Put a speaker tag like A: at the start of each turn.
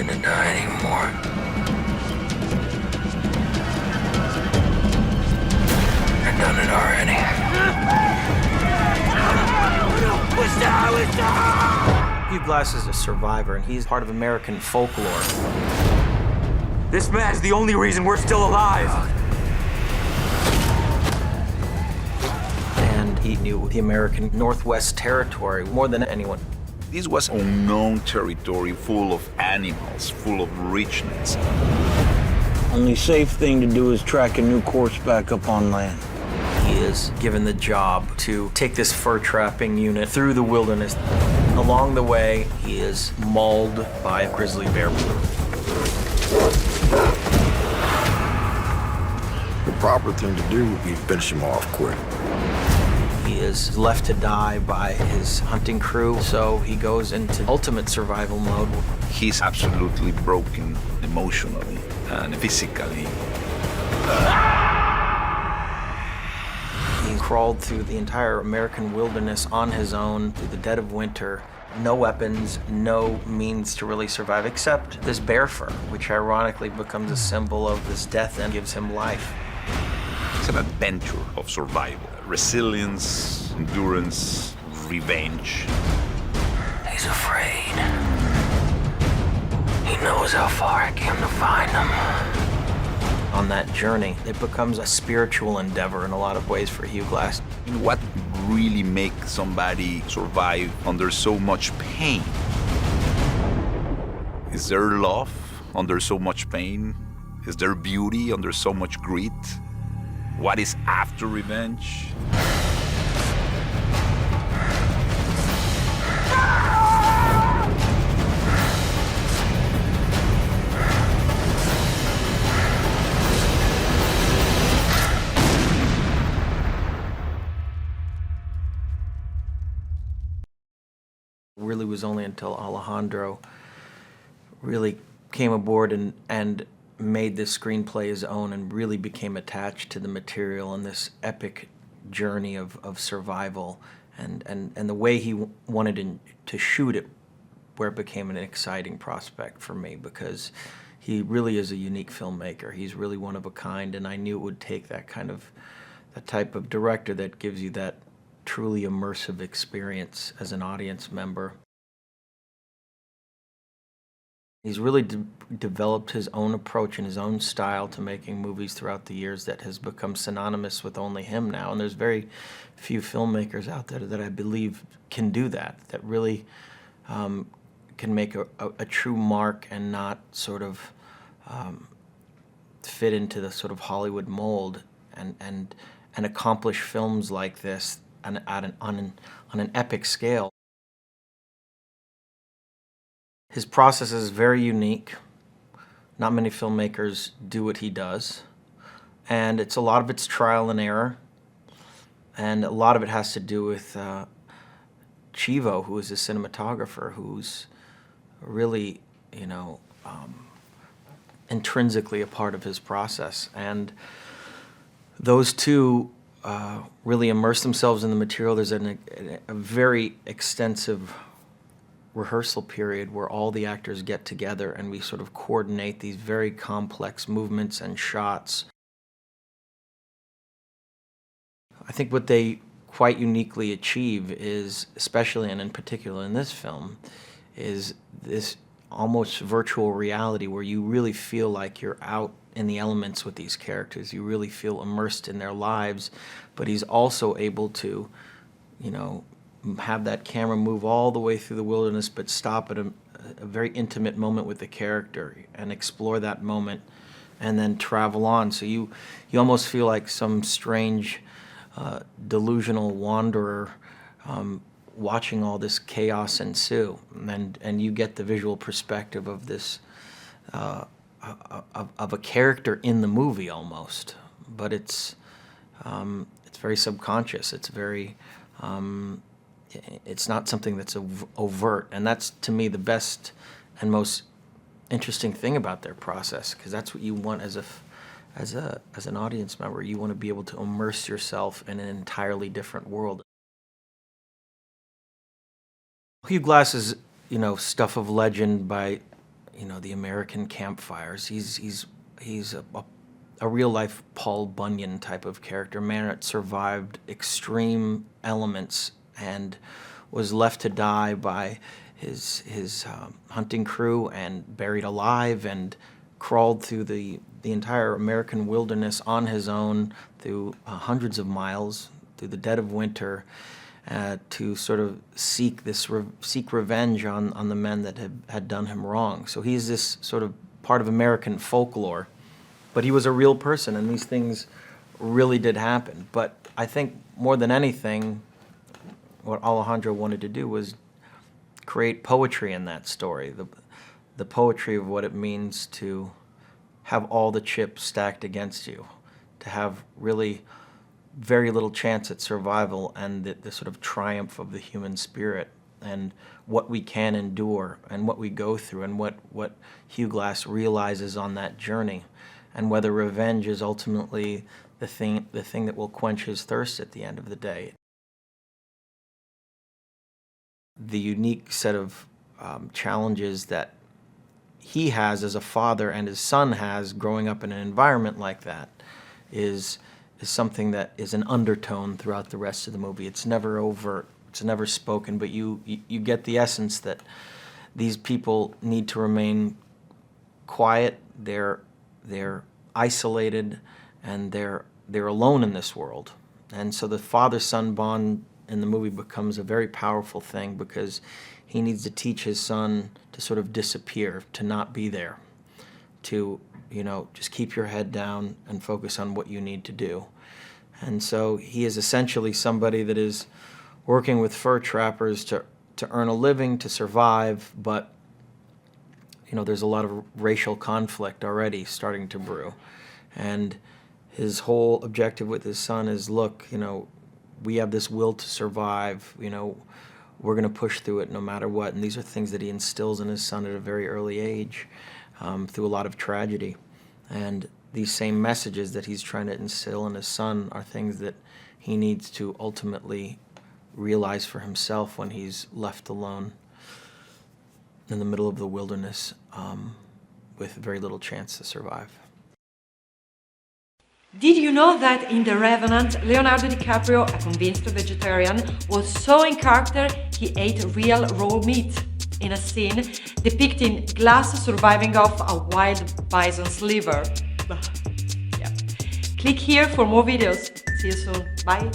A: gonna die anymore. I've done it already.
B: Hugh Glass is a survivor, and he's part of American folklore.
C: This man's the only reason we're still alive.
B: And he knew the American Northwest Territory more than anyone.
D: This was unknown territory full of animals, full of richness.
E: Only safe thing to do is track a new course back up on land.
B: He is given the job to take this fur trapping unit through the wilderness. Along the way, he is mauled by a grizzly bear.
F: The proper thing to do would be finish him off quick.
B: He is left to die by his hunting crew, so he goes into ultimate survival mode.
D: He's absolutely broken emotionally and physically.
B: He crawled through the entire American wilderness on his own through the dead of winter. No weapons, no means to really survive except this bear fur, which ironically becomes a symbol of this death and gives him life.
D: It's an adventure of survival, resilience, endurance, revenge.
A: He's afraid. He knows how far I came to find him.
B: On that journey, it becomes a spiritual endeavor in a lot of ways for Hugh Glass.
D: What really makes somebody survive under so much pain? Is there love under so much pain? Is there beauty under so much greed? What is after revenge?
B: Really was only until Alejandro really came aboard and made this screenplay his own and really became attached to the material and this epic journey of survival and the way he wanted to shoot it, where it became an exciting prospect for me, because he really is a unique filmmaker. He's really one of a kind, and I knew it would take that type of director that gives you that truly immersive experience as an audience member. He's really developed his own approach and his own style to making movies throughout the years that has become synonymous with only him now. And there's very few filmmakers out there that I believe can do that really can make a true mark and not sort of fit into the sort of Hollywood mold and accomplish films like this on an epic scale. His process is very unique. Not many filmmakers do what he does. And a lot of it's trial and error. And a lot of it has to do with Chivo, who is a cinematographer, who's really, intrinsically a part of his process. And those two really immerse themselves in the material. There's a very extensive rehearsal period where all the actors get together and we sort of coordinate these very complex movements and shots. I think what they quite uniquely achieve is, especially and in particular in this film, is this almost virtual reality where you really feel like you're out in the elements with these characters. You really feel immersed in their lives, but he's also able to, have that camera move all the way through the wilderness but stop at a very intimate moment with the character and explore that moment and then travel on. So you almost feel like some strange delusional wanderer watching all this chaos ensue, and you get the visual perspective of this of a character in the movie almost, but it's very subconscious. It's very it's not something that's overt, and that's to me the best and most interesting thing about their process, because that's what you want as an audience member. You want to be able to immerse yourself in an entirely different world. Hugh Glass is, stuff of legend by, the American campfires. He's a real-life Paul Bunyan type of character, a man that survived extreme elements and was left to die by his hunting crew and buried alive, and crawled through the entire American wilderness on his own through hundreds of miles through the dead of winter to sort of seek revenge on the men that had done him wrong. So he's this sort of part of American folklore, but he was a real person, and these things really did happen. But I think more than anything, what Alejandro wanted to do was create poetry in that story, the poetry of what it means to have all the chips stacked against you, to have really very little chance at survival, and the sort of triumph of the human spirit, and what we can endure, and what we go through, and what Hugh Glass realizes on that journey, and whether revenge is ultimately the thing that will quench his thirst at the end of the day. The unique set of challenges that he has as a father and his son has growing up in an environment like that is something that is an undertone throughout the rest of the movie. It's never overt, it's never spoken, but you get the essence that these people need to remain quiet, they're isolated, and they're alone in this world. And so the father-son bond in the movie becomes a very powerful thing, because he needs to teach his son to sort of disappear, to not be there, to just keep your head down and focus on what you need to do. And so he is essentially somebody that is working with fur trappers to earn a living, to survive, but there's a lot of racial conflict already starting to brew. And his whole objective with his son is, look, we have this will to survive, we're going to push through it no matter what. And these are things that he instills in his son at a very early age, through a lot of tragedy. And these same messages that he's trying to instill in his son are things that he needs to ultimately realize for himself when he's left alone in the middle of the wilderness, with very little chance to survive.
G: Did you know that in The Revenant, Leonardo DiCaprio, a convinced vegetarian, was so in character he ate real raw meat in a scene depicting Glass surviving off a wild bison's liver? Yeah. Click here for more videos. See you soon. Bye.